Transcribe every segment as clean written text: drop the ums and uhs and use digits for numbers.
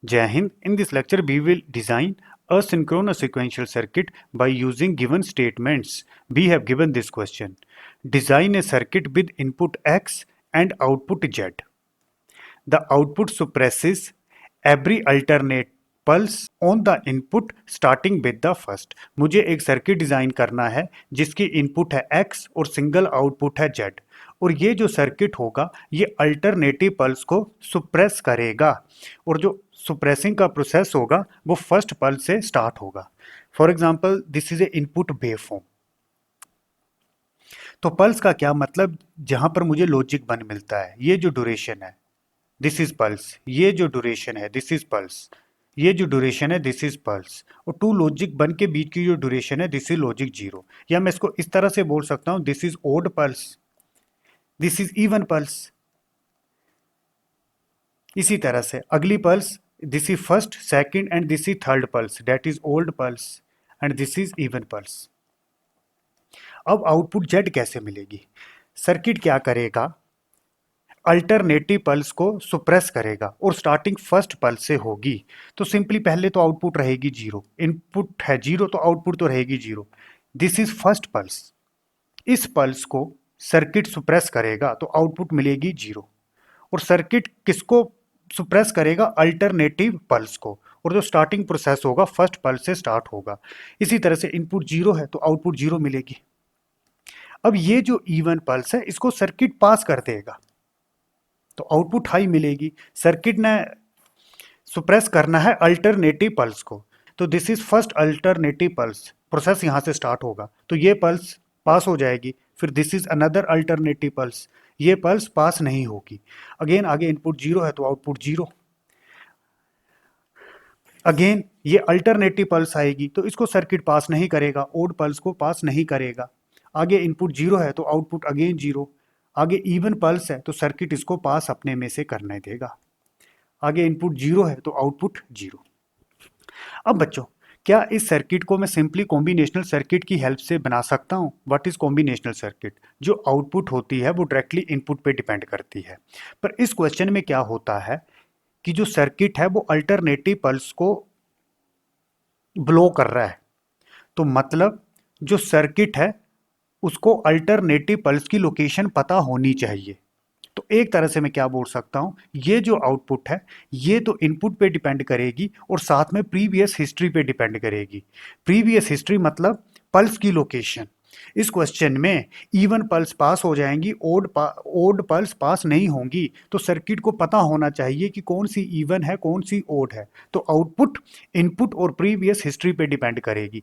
Jai Hind. In this lecture, we will design a synchronous sequential circuit by using given statements. We have given this question. Design a circuit with input X and output Z. The output suppresses every alternate pulse on the input starting with the first. मुझे एक circuit design करना है जिसकी input है X और single output है Z, और ये जो सर्किट होगा ये अल्टरनेटिव पल्स को सुप्रेस करेगा, और जो सुप्रेसिंग का प्रोसेस होगा वो फर्स्ट पल्स से स्टार्ट होगा. For example this is a input waveform. तो पल्स का क्या मतलब, जहां पर मुझे लॉजिक 1 मिलता है, ये जो ड्यूरेशन है दिस इज पल्स, ये जो ड्यूरेशन है दिस इज पल्स, ये जो ड्यूरेशन है दिस इज पल्स, और टू लॉजिक 1 के बीच की जो ड्यूरेशन है दिस इज लॉजिक 0. या मैं इसको इस तरह से बोल सकता हूं, this is odd pulse, this is even pulse. इसी तरह से अगली pulse, this is first second and this is third pulse, that is old pulse and this is even pulse. अब आउटपुट जेड कैसे मिलेगी? सर्किट क्या करेगा, अल्टरनेटिव पल्स को सुप्रेस करेगा और स्टार्टिंग फर्स्ट पल्स से होगी. तो सिंपली पहले तो आउटपुट रहेगी 0, इनपुट है 0 तो आउटपुट तो रहेगी 0. दिस इज फर्स्ट पल्स, इस पल्स को सर्किट सुप्रेस करेगा तो आउटपुट मिलेगी 0. और सर्किट किसको सुप्रेस करेगा? अल्टरनेटिव पल्स को, और जो स्टार्टिंग प्रोसेस होगा फर्स्ट पल्स से स्टार्ट होगा. इसी तरह से इनपुट 0 है तो आउटपुट 0 मिलेगी. अब ये जो इवन पल्स है इसको सर्किट पास कर देगा तो आउटपुट हाई मिलेगी. सर्किट ने सुप्रेस करना है अल्टरनेटिव पल्स को, तो this is first alternative pulse, process यहां से स्टार्ट होगा तो ये पल्स पास हो जाएगी. फिर this is another alternative pulse, ये पल्स पास नहीं होगी. अगेन आगे इनपुट 0 है तो आउटपुट 0. अगेन ये अल्टरनेटिव पल्स आएगी तो इसको सर्किट पास नहीं करेगा, ओड पल्स को पास नहीं करेगा. आगे इनपुट 0 है तो आउटपुट अगेन 0. आगे इवन पल्स है तो सर्किट इसको पास अपने में से करने देगा. आगे इनपुट 0 है तो आउटपुट 0. अब बच्चों, क्या इस सर्किट को मैं सिंपली कॉम्बिनेशनल सर्किट की हेल्प से बना सकता हूं? What is combinational circuit? जो आउटपुट होती है वो डायरेक्टली इनपुट पे डिपेंड करती है. पर इस क्वेश्चन में क्या होता है कि जो सर्किट है वो अल्टरनेटिव पल्स को ब्लो कर रहा है. तो मतलब जो सर्किट है उसको अल्टरनेटिव पल्स की लोकेशन पता होनी चाहिए. तो एक तरह से मैं क्या बोल सकता हूं, ये जो आउटपुट है ये तो इनपुट पे डिपेंड करेगी और साथ में प्रीवियस हिस्ट्री पे डिपेंड करेगी. प्रीवियस हिस्ट्री मतलब पल्स की लोकेशन. इस क्वेश्चन में इवन पल्स पास हो जाएंगी, ओड पल्स पास नहीं होंगी. तो सर्किट को पता होना चाहिए कि कौन सी इवन है कौन सी ओड है. तो आउटपुट इनपुट और प्रीवियस हिस्ट्री पे डिपेंड करेगी.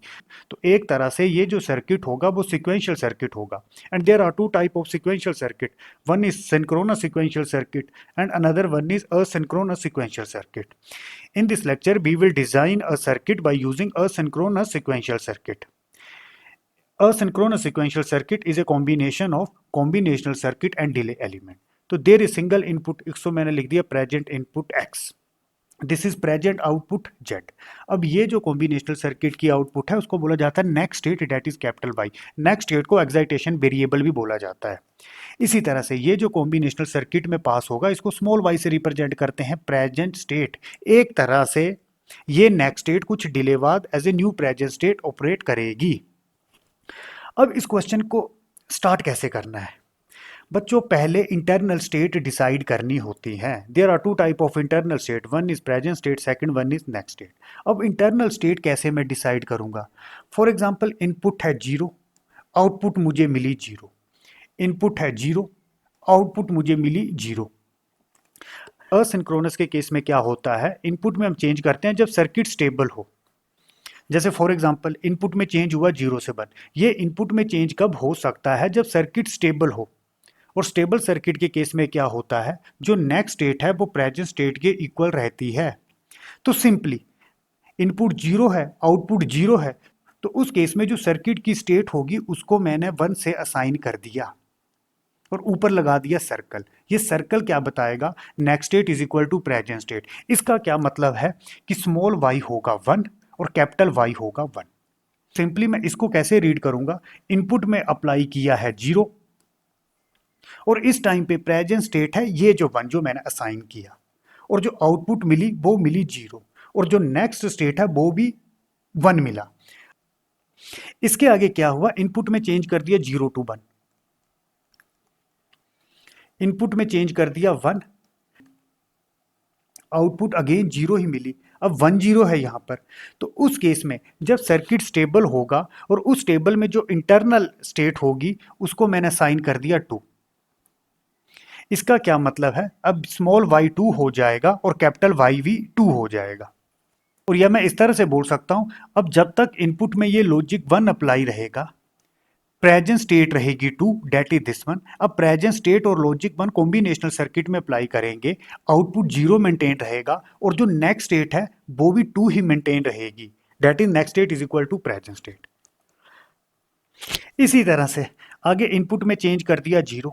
तो एक तरह से ये जो सर्किट होगा वो सिक्वेंशियल सर्किट होगा. And there are two type of sequential circuit. one is synchronous sequential circuit and another one is asynchronous sequential circuit. In this lecture we will design a circuit by using asynchronous sequential circuit. Asynchronous sequential circuit is a combination of combinational circuit and delay element. तो there is single input, इसको मैंने लिख दिया present input x, this is present output Z. अब ये जो combinational circuit की output है उसको बोला जाता है next state, that is capital Y. Next state को एक्साइटेशन वेरिएबल भी बोला जाता है. इसी तरह से ये जो कॉम्बिनेशनल सर्किट में पास होगा इसको स्मॉल वाई से रिप्रेजेंट करते हैं प्रेजेंट स्टेट. एक तरह से ये नेक्स्ट स्टेट कुछ डिले बाद as a new present state operate करेगी. अब इस क्वेश्चन को स्टार्ट कैसे करना है बच्चों? पहले इंटरनल स्टेट डिसाइड करनी होती है. There are two type of internal state, one is present state, second one is next state. अब इंटरनल स्टेट कैसे मैं डिसाइड करूंगा? फॉर एग्जांपल इनपुट है 0, आउटपुट मुझे मिली 0. इनपुट है 0, आउटपुट मुझे मिली 0. असिंक्रोनस के केस में क्या होता है, इनपुट में हम चेंज करते हैं जब सर्किट स्टेबल हो. जैसे फॉर एग्जांपल इनपुट में चेंज हुआ 0 से 1. ये इनपुट में चेंज कब हो सकता है? जब सर्किट स्टेबल हो. और स्टेबल सर्किट के केस में क्या होता है, जो नेक्स्ट स्टेट है वो प्रेजेंट स्टेट के इक्वल रहती है. तो सिंपली इनपुट 0 है, आउटपुट 0 है, तो उस केस में जो सर्किट की स्टेट होगी उसको मैंने 1 से असाइन कर दिया और ऊपर लगा दिया सर्कल. ये सर्कल क्या बताएगा? Next state is equal to present state. इसका क्या मतलब है कि स्मॉल वाई होगा 1 और कैपिटल वाई होगा 1. सिंपली मैं इसको कैसे रीड करूंगा? इनपुट में अप्लाई किया है 0 और इस टाइम पे प्रेजेंट स्टेट है ये जो 1 जो मैंने असाइन किया, और जो आउटपुट मिली वो मिली 0, और जो नेक्स्ट स्टेट है वो भी 1 मिला। इसके आगे क्या हुआ, इनपुट में चेंज कर दिया 0 to 1, इनपुट में चेंज कर दिया 1, आउटपुट अगेन 0 ही मिली। अब 1 0 है यहाँ पर, तो उस केस में जब सर्किट स्टेबल होगा और उस टेबल में जो इंटरनल स्टेट होगी उसको मैंने साइन कर दिया 2। इसका क्या मतलब है, अब स्मॉल y2 हो जाएगा और कैपिटल Y भी 2 हो जाएगा। और यह मैं इस तरह से बोल सकता हूं, अब जब तक इनपुट में ये लॉजिक 1 अप्लाई रहेगा, प्रेजेंट स्टेट रहेगी 2, डेट इज दिस वन। अब प्रेजेंट स्टेट और लॉजिक 1 कॉम्बिनेशनल सर्किट में अप्लाई करेंगे, आउटपुट 0 मेंटेन रहेगा और जो नेक्स्ट स्टेट है वो भी 2 ही मेंटेन रहेगी, that is next state is equal to present state. इसी तरह से आगे इनपुट में चेंज कर दिया 0,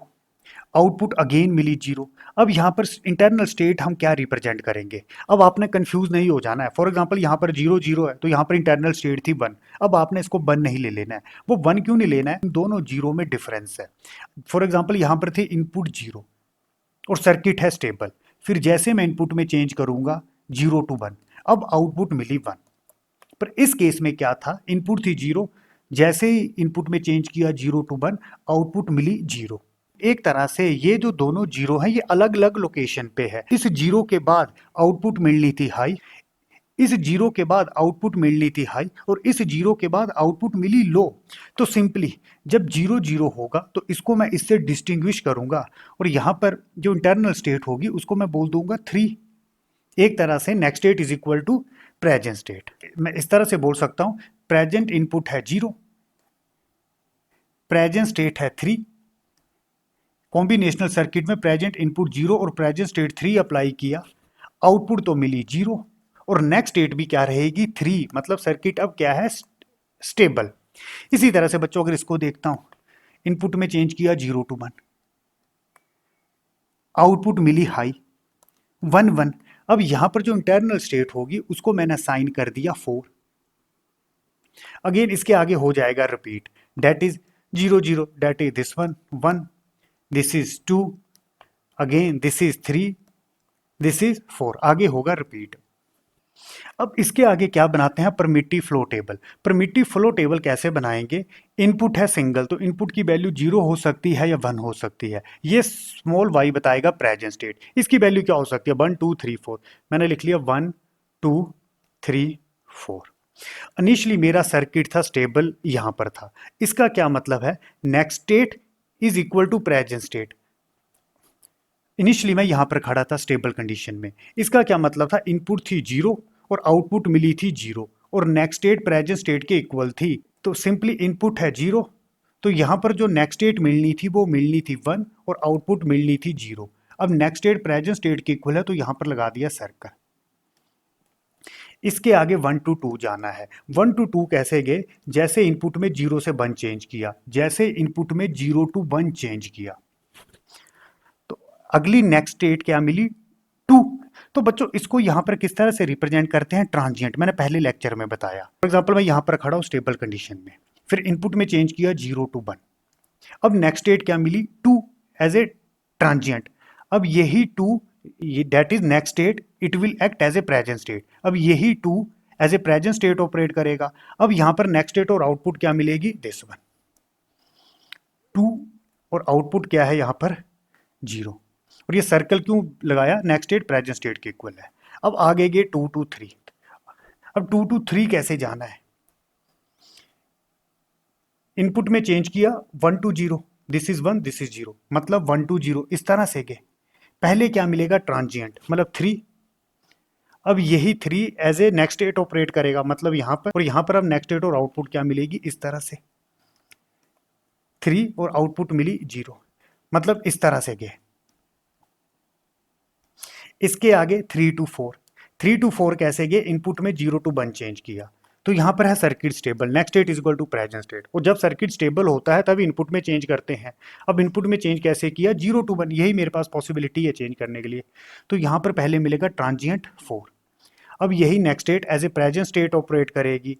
आउटपुट अगेन मिली 0। अब यहाँ पर इंटरनल स्टेट हम क्या रिप्रेजेंट करेंगे, अब आपने कंफ्यूज नहीं हो जाना है। फॉर एग्जांपल यहाँ पर 0 0 है तो यहाँ पर इंटरनल स्टेट थी 1, अब आपने इसको 1 नहीं ले लेना है। वो 1 क्यों नहीं लेना है, दोनों 0 में डिफरेंस है। फॉर एग्जाम्पल यहाँ पर थे इनपुट 0 और सर्किट है स्टेबल, फिर जैसे मैं इनपुट में चेंज करूंगा 0 to 1, अब आउटपुट मिली 1। पर इस केस में क्या था, इनपुट थी 0, जैसे ही इनपुट में चेंज किया 0 to 1, आउटपुट मिली 0। एक तरह से ये जो दोनों 0 हैं ये अलग अलग लोकेशन पे है। इस 0 के बाद आउटपुट मिलनी थी हाई, इस 0 के बाद आउटपुट मिलनी थी हाई, और इस 0 के बाद आउटपुट मिली लो। तो सिंपली जब 0 0 होगा तो इसको मैं इससे डिस्टिंग्विश करूंगा, और यहां पर जो इंटरनल स्टेट होगी उसको मैं बोल दूंगा 3। एक तरह से next state is equal to present state. मैं इस तरह से बोल सकता हूं, प्रेजेंट इनपुट है 0, प्रेजेंट स्टेट है 3, कॉम्बिनेशनल सर्किट में प्रेजेंट इनपुट 0 और प्रेजेंट स्टेट 3 अप्लाई किया, आउटपुट तो मिली 0 और नेक्स्ट स्टेट भी क्या रहेगी 3, मतलब सर्किट अब क्या है, स्टेबल। इसी तरह से बच्चों अगर इसको देखता हूं, इनपुट में चेंज किया 0 to 1, आउटपुट मिली हाई 1 1। अब यहां पर जो इंटरनल स्टेट होगी उसको मैंने साइन कर दिया 4। अगेन इसके आगे हो जाएगा repeat, that is 0 0, that is this one 1, this is 2, again this is 3, this is 4, आगे होगा रिपीट। अब इसके आगे क्या बनाते हैं, primitive flow table. Primitive flow table कैसे बनाएंगे, इनपुट है सिंगल तो इनपुट की वैल्यू 0 हो सकती है या 1 हो सकती है, ये स्मॉल y बताएगा प्रेजेंट स्टेट। इसकी वैल्यू क्या हो सकती है, 1 2 3 4, मैंने लिख लिया 1 2 3 4। इनिशियली मेरा सर्किट था स्टेबल, यहां पर था, इसका क्या मतलब है, next state is equal to present state. Initially मैं यहां पर खड़ा था स्टेबल कंडीशन में, इसका क्या मतलब था, इनपुट थी 0 और आउटपुट मिली थी 0 और नेक्स्ट स्टेट प्रेजेंट स्टेट के इक्वल थी। तो सिंपली इनपुट है 0, तो यहां पर जो नेक्स्ट स्टेट मिलनी थी वो मिलनी थी 1 और आउटपुट मिलनी थी 0। अब नेक्स्ट स्टेट प्रेजेंट स्टेट के इक्वल है तो यहां पर लगा दिया सर्कल। इसके आगे 1 to 2 जाना है। 1 to 2 कैसे गए, जैसे इनपुट में 0 से 1 चेंज किया, जैसे इनपुट में 0 to 1 चेंज किया तो अगली नेक्स्ट स्टेट क्या मिली 2। तो बच्चों इसको यहां पर किस तरह से रिप्रेजेंट करते हैं, ट्रांजिएंट, मैंने पहले लेक्चर में बताया। फॉर एग्जांपल मैं यहां पर खड़ा हूं स्टेबल कंडीशन में, फिर इनपुट में चेंज किया 0 to 1, अब नेक्स्ट स्टेट क्या मिली 2 एज ए ट्रांजिएंट। अब यही 2, that is next state, it will act as a present state. अब यही 2 as a present state operate करेगा। अब यहां पर नेक्स्ट स्टेट और आउटपुट क्या मिलेगी, दिस वन 2 और आउटपुट क्या है यहां पर 0। और ये सर्कल क्यों लगाया, नेक्स्ट स्टेट प्रेजेंट स्टेट के इक्वल है। अब आगे गए 2 to 3, अब 2 to 3 कैसे जाना है, इनपुट में चेंज किया 1 to 0, this is 1 this is 0, मतलब 1 to 0, इस तरह से गए। पहले क्या मिलेगा, ट्रांजिएंट, मतलब 3। अब यही 3 as a next state operate करेगा, मतलब यहां पर, और यहां पर अब नेक्स्ट स्टेट और आउटपुट क्या मिलेगी, इस तरह से 3 और आउटपुट मिली 0, मतलब इस तरह से गए। इसके आगे 3 to 4, 3 to 4 कैसे गए, इनपुट में 0 to 1 चेंज किया, तो यहां पर है circuit stable, next state is equal to present state. और जब सर्किट स्टेबल होता है तभी इनपुट में चेंज करते हैं। अब इनपुट में चेंज कैसे किया, 0 to 1, यही मेरे पास पॉसिबिलिटी है चेंज करने के लिए। तो यहां पर पहले मिलेगा ट्रांजिएंट 4, अब यही next state as a present state operate करेगी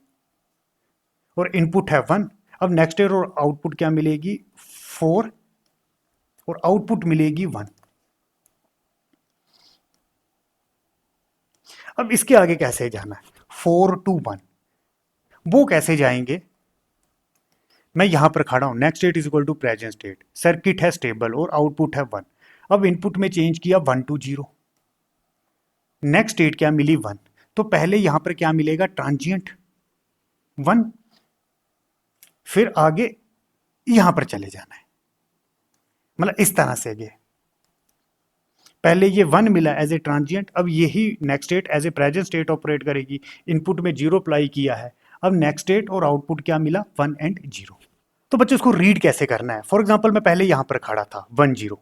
और इनपुट है 1। अब नेक्स्ट स्टेट और आउटपुट क्या मिलेगी 4 और आउटपुट मिलेगी 1। अब इसके आगे कैसे जाना है, 4 to 1, वो कैसे जाएंगे, मैं यहां पर खड़ा हूं, next state is equal to present state, circuit है स्टेबल और आउटपुट है 1। अब इनपुट में चेंज किया 1 to 0, नेक्स्ट स्टेट क्या मिली 1, तो पहले यहां पर क्या मिलेगा, ट्रांजिएंट 1, फिर आगे यहां पर चले जाना है, मतलब इस तरह से ये पहले ये 1 मिला एज ए ट्रांजिएंट, अब यही next state as a present state operate करेगी, इनपुट में 0 अप्लाई किया है, अब नेक्स्ट स्टेट और आउटपुट क्या मिला 1 and 0। तो बच्चों इसको रीड कैसे करना है, फॉर एग्जांपल मैं पहले यहां पर खड़ा था 1 0,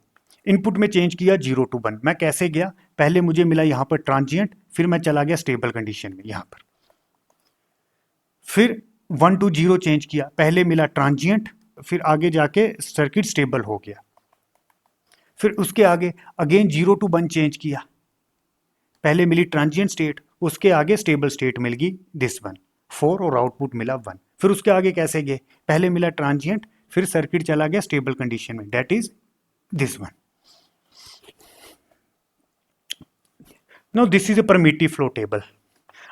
इनपुट में चेंज किया 0 to 1, मैं कैसे गया, पहले मुझे मिला यहां पर ट्रांजिएंट, फिर मैं चला गया स्टेबल कंडीशन में यहां पर, फिर 1 to 0 चेंज किया, पहले मिला ट्रांजिएंट, फिर आगे जाके सर्किट स्टेबल हो गया, फिर उसके आगे अगेन 0 to 1 चेंज किया, पहले मिली ट्रांजिएंट स्टेट, उसके आगे स्टेबल स्टेट मिल गई दिस वन 4 और आउटपुट मिला 1, फिर उसके आगे कैसे गए, पहले मिला ट्रांजिएंट, फिर सर्किट चला गया स्टेबल कंडीशन में, that is this one. Now this is a primitive flow table.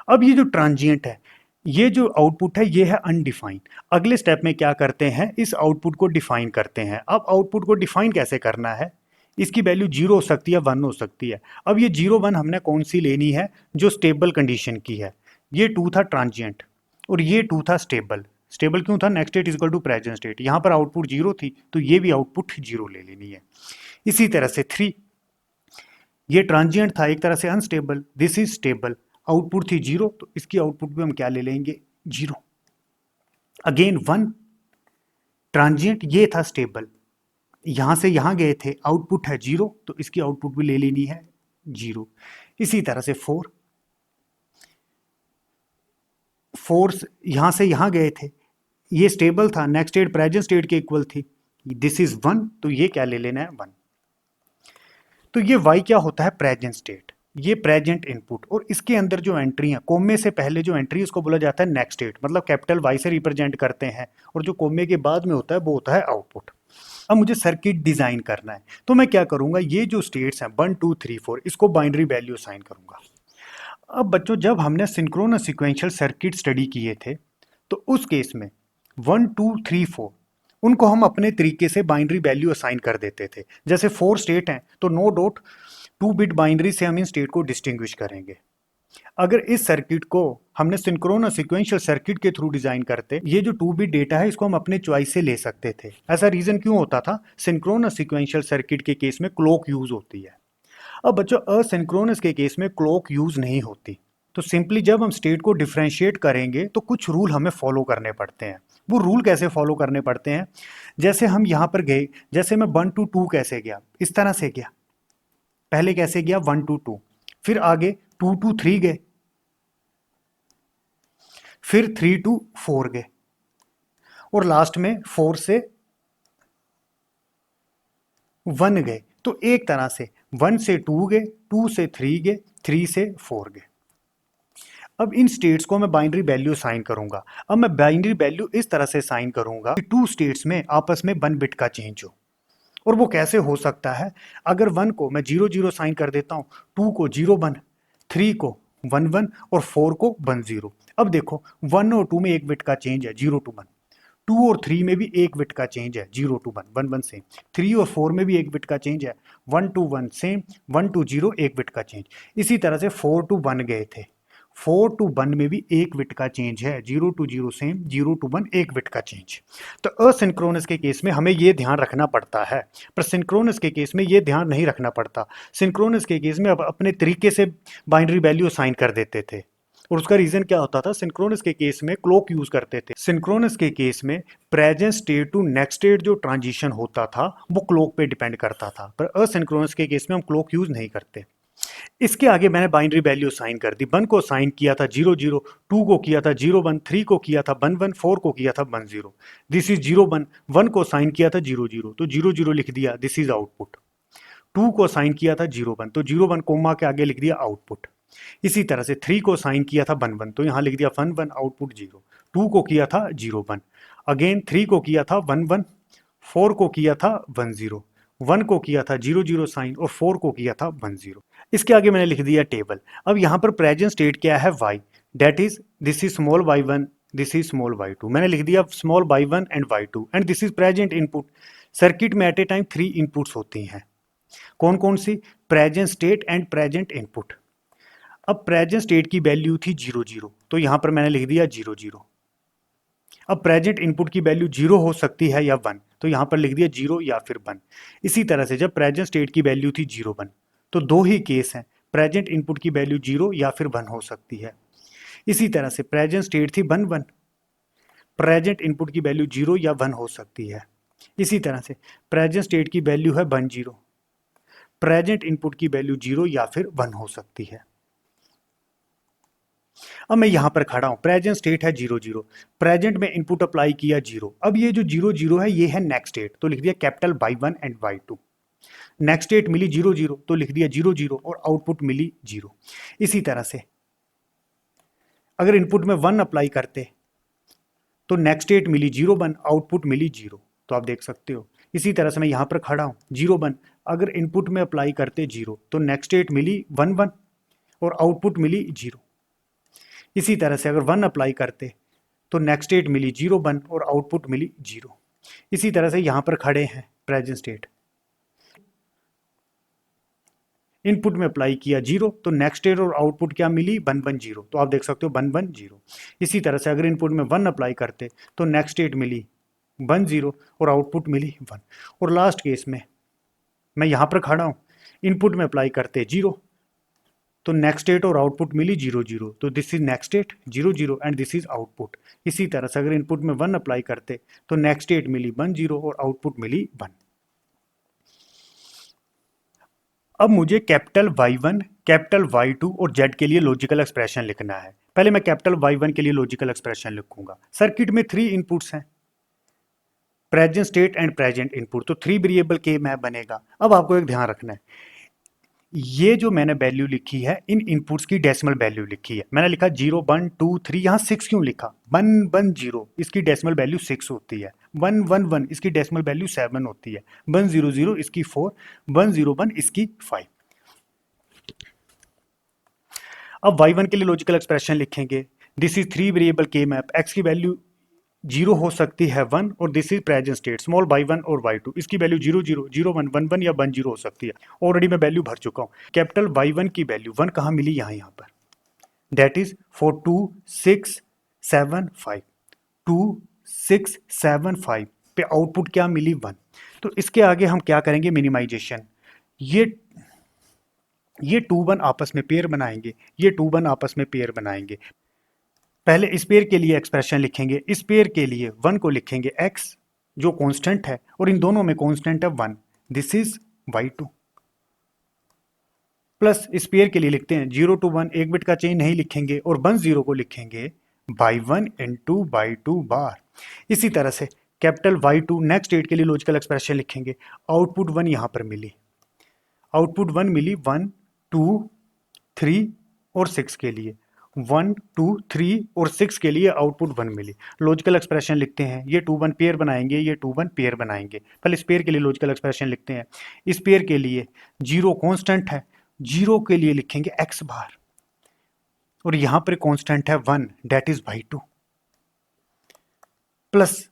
अब ये जो ट्रांजिएंट है, ये जो आउटपुट है ये है अनडिफाइंड, अगले स्टेप में क्या करते हैं, इस आउटपुट को डिफाइन करते हैं। अब आउटपुट को डिफाइन कैसे करना है, इसकी वैल्यू 0 हो सकती है 1 हो सकती है। अब ये 0 1 हमने कौन सी लेनी है, जो स्टेबल कंडीशन की है, ये 2 था ट्रांजिएंट और ये 2 था स्टेबल। स्टेबल क्यों था, next state is equal to present state, यहाँ पर आउटपुट 0 थी तो ये भी आउटपुट 0 ले लेनी है। इसी तरह से 3, ये ट्रांजिएंट था एक तरह से unstable, this is stable, output थी 0 तो इसकी आउटपुट भी हम क्या ले लेंगे 0। अगेन 1 ट्रांजिएंट, ये था स्टेबल, यहां से यहां गए थे, आउटपुट है 0 तो इसकी आउटपुट भी ले लेनी है 0। इसी तरह से 4 यहां से यहां गए थे, ये स्टेबल था, नेक्स्ट स्टेट प्रेजेंट स्टेट के इक्वल थी, दिस इज 1 तो ये क्या ले लेना है 1। तो ये y क्या होता है, प्रेजेंट स्टेट, ये प्रेजेंट इनपुट, और इसके अंदर जो एंट्री है, कोमे से पहले जो एंट्री उसको बोला जाता है नेक्स्ट स्टेट, मतलब कैपिटल Y से रिप्रेजेंट करते हैं, और जो कोमे के बाद में होता है वो होता है आउटपुट। अब मुझे सर्किट डिजाइन करना है, तो मैं क्या करूंगा, ये जो स्टेट्स हैं 1 2 3 4 इसको बाइनरी वैल्यू असाइन करूंगा। अब बच्चों जब हमने सिंक्रोनस सीक्वेंशियल सर्किट स्टडी किए थे, तो उस केस में 1 2 3 4 उनको हम अपने तरीके से बाइनरी वैल्यू असाइन कर देते थे। जैसे 4 स्टेट हैं तो नो डॉट 2 बिट बाइनरी से हम इन स्टेट को डिस्टिंग्विश करेंगे। अगर इस सर्किट को हमने सिंक्रोनस सीक्वेंशियल सर्किट के थ्रू डिजाइन करते, ये जो 2 बिट डेटा है इसको हम अपने चॉइस से ले सकते थे। ऐसा रीजन क्यों होता था, सिंक्रोनस सीक्वेंशियल सर्किट के केस में क्लॉक यूज होती है। अब बच्चों असिंक्रोनस के केस में क्लॉक यूज नहीं होती, तो सिंपली जब हम स्टेट को डिफरेंशिएट करेंगे तो कुछ रूल हमें फॉलो करने पड़ते हैं। वो रूल कैसे फॉलो करने पड़ते हैं, जैसे हम यहाँ पर गए, जैसे मैं 1 to 2 कैसे गया, इस तरह से गया, पहले कैसे गया 1 to 2, फिर आगे 2 to 3 गए, फिर 3 to 4 गए, और लास्ट में 4 से 1 गए। तो एक तरह से 1 से 2 गए, 2 से 3 गए, 3 से 4 गए। अब इन स्टेट्स को मैं बाइनरी वैल्यू साइन करूंगा। अब मैं बाइनरी वैल्यू इस तरह से साइन करूंगा कि 2 स्टेट्स में आपस में 1 बिट का चेंज हो। और वो कैसे हो सकता है, अगर 1 को मैं 0 0 साइन कर देता हूं, 2 को 0 1, 3 को 1 1 और 4 को 1 0। अब देखो 1 और 2 में 1 बिट का चेंज है 0 to 1, 2 और 3 में भी 1 बिट का चेंज है 0 to 1 1 1 सेम, 3 और 4 में भी 1 बिट का चेंज है 1 to 1 सेम, 1 to 0 1 बिट का चेंज। इसी तरह से 4 to 1 गए थे, 4 to 1 में भी 1 बिट का चेंज है, 0 to 0 सेम, 0 to 1 1 बिट का चेंज। तो असिंक्रोनस के केस में हमें ये ध्यान रखना पड़ता है, पर सिंक्रोनस के केस में ये ध्यान नहीं रखना पड़ता। सिंक्रोनस के केस में अब अपने तरीके से बाइनरी वैल्यू असाइन कर देते थे, और उसका रीजन क्या होता था, सिंक्रोनस के केस में क्लॉक यूज करते थे। सिंक्रोनस के केस में present state to next state जो ट्रांजिशन होता था वो क्लॉक पे डिपेंड करता था, पर असिंक्रोनस के केस में हम क्लॉक यूज नहीं करते। इसके आगे मैंने बाइनरी वैल्यू साइन कर दी, 1 को साइन किया था 0 0, 2 को किया था 0 1, 3 को किया था 1 1, 4 को किया था 1 0। दिस इज 0 1, 1 को साइन किया था 0 0 तो 0 0 लिख दिया, दिस इज आउटपुट। 2 को साइन किया था 0 1 तो 0 1 कोमा के आगे लिख दिया आउटपुट। इसी तरह से 3 को साइन किया था 1 1 तो यहाँ लिख दिया 1 1 आउटपुट 0। 2 को किया था 0 1, अगेन 3 को किया था 1 1, 4 को किया था 1 0, 1 को किया था 0 0 साइन और 4 को किया था 1 0। इसके आगे मैंने लिख दिया टेबल। अब यहाँ पर प्रेजेंट स्टेट क्या है, y, that is this is small y1, this is small y2। मैंने लिख दिया small y1 and y2 and this is present input. Circuit में एट ए टाइम 3 इनपुट्स होती हैं, कौन कौन सी, present state and present input. अब प्रेजेंट स्टेट की वैल्यू थी 0 0, तो यहाँ पर मैंने लिख दिया 0 0। अब प्रेजेंट इनपुट की वैल्यू 0 हो सकती है या 1, तो यहाँ पर लिख दिया 0 या फिर 1। इसी तरह से जब प्रेजेंट स्टेट की वैल्यू थी 0 1, तो दो ही केस हैं, प्रेजेंट इनपुट की वैल्यू 0 या फिर 1 हो सकती है। इसी तरह से प्रेजेंट स्टेट थी 1 1, प्रेजेंट इनपुट की वैल्यू 0 या 1 हो सकती है। इसी तरह से प्रेजेंट स्टेट की वैल्यू है 1 0, प्रेजेंट इनपुट की वैल्यू 0 या फिर 1 हो सकती है। अब मैं यहां पर खड़ा हूं, प्रेजेंट स्टेट है 0 0, प्रेजेंट में इनपुट अप्लाई किया 0। अब ये जो 0 0 है ये है नेक्स्ट स्टेट, तो लिख दिया capital y1 and y2। Next state मिली 0 0, तो लिख दिया 0 0 और आउटपुट मिली 0। इसी तरह से अगर इनपुट में 1 अप्लाई करते तो नेक्स्ट स्टेट मिली 0 1, आउटपुट मिली 0, तो आप देख सकते हो। इसी तरह से मैं यहां पर खड़ा हूं 0 1, अगर इनपुट में अप्लाई करते 0 तो नेक्स्ट स्टेट मिली 1 1 और आउटपुट मिली 0। इसी तरह से अगर 1 अप्लाई करते तो नेक्स्ट स्टेट मिली 0 1 और आउटपुट मिली 0। इसी तरह से यहां पर खड़े हैं प्रेजेंट स्टेट, इनपुट में अप्लाई किया 0 तो नेक्स्ट स्टेट और आउटपुट क्या मिली 1 1 0, तो आप देख सकते हो 1 1 0। इसी तरह से अगर इनपुट में 1 अप्लाई करते तो नेक्स्ट स्टेट मिली 1 0 और आउटपुट मिली 1। और लास्ट केस में मैं यहां पर खड़ा हूं, इनपुट में अप्लाई करते 0 तो नेक्स्ट स्टेट और आउटपुट मिली 0 0, तो this is next state 0 0 and this is output. इसी तरह से अगर इनपुट में 1 अप्लाई करते तो नेक्स्ट स्टेट मिली 1 0 और आउटपुट मिली 1। अब मुझे कैपिटल Y1, कैपिटल Y2 और Z के लिए लॉजिकल एक्सप्रेशन लिखना है। पहले मैं कैपिटल Y1 के लिए लॉजिकल एक्सप्रेशन लिखूंगा। सर्किट में 3 इनपुट्स हैं, present state and present input, तो 3 वेरिएबल के मैप बनेगा। अब आपको एक ध्यान रखना है, ये जो मैंने वैल्यू लिखी है इन इनपुट्स की डेसिमल वैल्यू लिखी है। मैंने लिखा 0 1 2 3, यहाँ 6 क्यों लिखा, 1 1 0 इसकी डेसिमल वैल्यू 6 होती है, 1 1 1 इसकी डेसिमल वैल्यू 7 होती है, 1 0 0 इसकी 4, 1 0 1 इसकी 5। अब y1 के लिए लॉजिकल एक्सप्रेशन लिखेंगे, दिस इज 3 वेरिएबल के मैप, x की वैल्यू 0 हो सकती है 1 और this is present state small y1 और y2, इसकी वैल्यू 0 0 0 1 1 1 या 1 0 हो सकती है। ऑलरेडी मैं वैल्यू भर चुका हूँ। कैपिटल y1 की वैल्यू 1 कहाँ मिली, यहाँ पर, दैट इज 4 2 6 7 5, 2 6 7 5 पे आउटपुट क्या मिली 1। तो इसके आगे हम क्या करेंगे, मिनिमाइजेशन। ये 2 1 आपस में पेयर बनाएंगे, ये 2 1 आपस में पेयर बनाएंगे। पहले इस पेयर के लिए एक्सप्रेशन लिखेंगे, इस पेयर के लिए 1 को लिखेंगे x जो कांस्टेंट है और इन दोनों में कांस्टेंट है 1, दिस इज y2, प्लस इस पेयर के लिए लिखते हैं 0 to 1, एक बिट का चेंज नहीं लिखेंगे और 1 0 को लिखेंगे y1 into y2 बार। इसी तरह से कैपिटल y2 नेक्स्ट स्टेट के लिए लॉजिकल एक्सप्रेशन लिखेंगे, आउटपुट 1 यहां पर मिली, आउटपुट 1 मिली 1 2 3 और 6 के लिए, 1 2 3 और 6 के लिए आउटपुट 1 मिली। लॉजिकल एक्सप्रेशन लिखते हैं, ये 2 1 पेयर बनाएंगे, ये 2 1 पेयर बनाएंगे। पहले इस पेयर के लिए लॉजिकल एक्सप्रेशन लिखते हैं, इस पेयर के लिए 0 कांस्टेंट है, 0 के लिए लिखेंगे x बार और यहां पर कांस्टेंट है 1, दैट इज y2, प्लस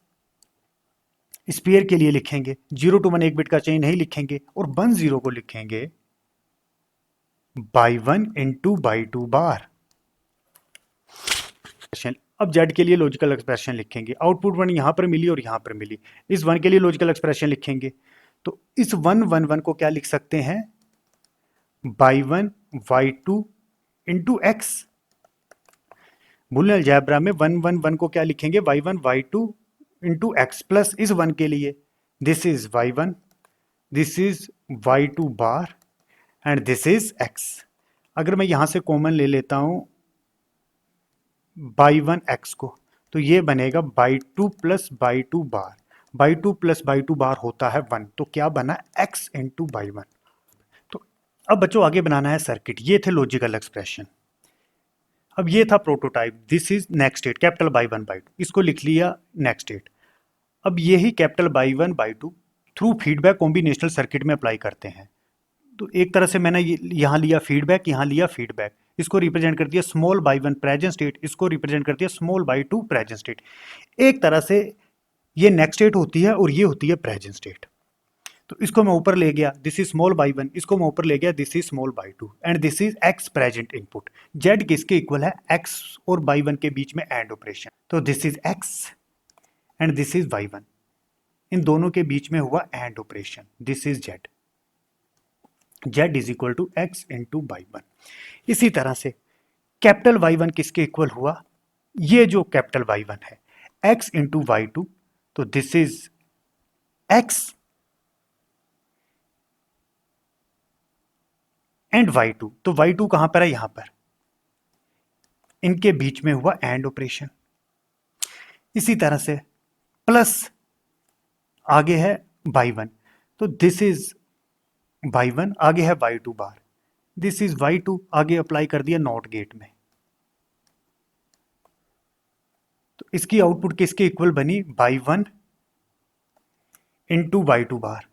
इस पेयर के लिए लिखेंगे 0 to 1, एक बिट का चेंज नहीं लिखेंगे और 1 0 को लिखेंगे y1 into y2 बार। अब z के लिए लॉजिकल एक्सप्रेशन लिखेंगे, आउटपुट 1 यहां पर मिली और यहां पर मिली, इस 1 के लिए लॉजिकल एक्सप्रेशन लिखेंगे, तो इस 1 1 1 को क्या लिख सकते हैं, y1 y2 into x। Boolean algebra में 1 1 1 को क्या लिखेंगे, y1 y2 into x, plus इस 1 के लिए this is y1, this is y2 bar and this is x। अगर मैं यहां से कॉमन ले लेता हूं y1 x को, तो ये बनेगा y2 प्लस y2 बार, y2 प्लस y2 बार होता है 1, तो क्या बना x इंटू y1। तो अब बच्चों आगे बनाना है सर्किट, ये थे लॉजिकल एक्सप्रेशन। अब ये था prototype, this is next state capital y1 y2, इसको लिख लिया नेक्स्ट स्टेट। अब यही capital y1 y2 through feedback combinational circuit में अप्लाई करते हैं। तो एक तरह से मैंने यहाँ लिया फीडबैक, यहाँ लिया फीडबैक, इसको रिप्रेजेंट कर दिया स्मॉल बाई 1 प्रेजेंट स्टेट, इसको रिप्रेजेंट कर दिया स्मॉल बाई 2 प्रेजेंट स्टेट। एक तरह से ये नेक्स्ट स्टेट होती है और ये होती है प्रेजेंट स्टेट। तो इसको मैं ऊपर ले गया, दिस इज स्मॉल बाई 1, इसको मैं ऊपर ले गया, this is small Y 2, and this is X present input. Z किसके इक्वल है? एक्स और बाई 1 के बीच में एंड ऑपरेशन, तो this is X and this is Y 1, इन दोनों के बीच में हुआ AND operation, this is Z, Z is equal to X into Y 1। इसी तरह से कैपिटल वाई 1 किसके इक्वल हुआ? ये जो कैपिटल वाई 1 है एक्स इंटू वाई 2, तो this is X and y2, तो y2 कहां पर है? यहां पर, इनके बीच में हुआ एंड ऑपरेशन। इसी तरह से प्लस आगे है y1, तो दिस इज y1, आगे है y2 bar, this is y2, आगे अप्लाई कर दिया नॉट गेट में, तो इसकी आउटपुट किसके इक्वल बनी? y1 इंटू y2 बार,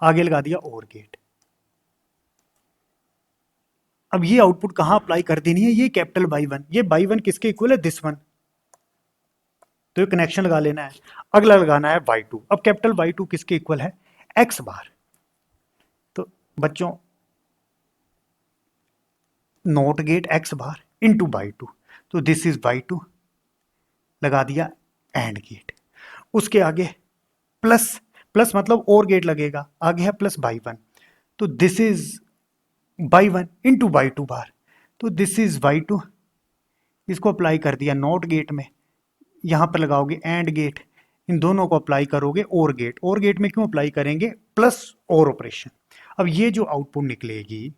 आगे लगा दिया और गेट। अब ये आउटपुट कहां अप्लाई कर देनी है? ये कैपिटल y1, ये y1 किसके इक्वल है? दिस वन, तो ये कनेक्शन लगा लेना है। अगला लगाना है y2, अब कैपिटल y2 किसके इक्वल है? x बार, तो बच्चों not gate x bar into y2, तो दिस इज y2, लगा दिया एंड गेट। उसके आगे प्लस, प्लस मतलब और गेट लगेगा, आगे है प्लस y1, तो this is y1 into y2 बार, तो दिस इज y2, इसको अप्लाई कर दिया नॉट गेट में, यहां पर लगाओगे एंड गेट, इन दोनों को अप्लाई करोगे और गेट, और गेट में क्यों अप्लाई करेंगे? प्लस और ऑपरेशन। अब ये जो आउटपुट निकलेगी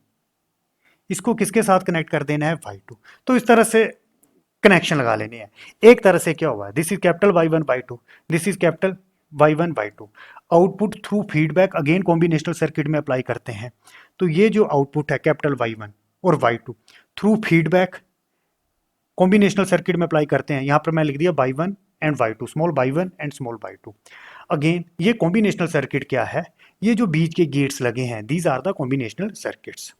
इसको किसके साथ कनेक्ट कर देना है? y2, तो इस तरह से कनेक्शन लगा लेने हैं। एक तरह से क्या हुआ? This is capital y1 y2, this is capital y1 y2, output through feedback again combinational circuit में अप्लाई करते हैं, तो ये जो आउटपुट है कैपिटल y1 और y2 through feedback combinational circuit में अप्लाई करते हैं। यहां पर मैं लिख दिया y1 and y2, small y1 and small y2। Again ये कॉम्बिनेशनल सर्किट क्या है? ये जो बीच के गेट्स लगे हैं, these are the combinational circuits.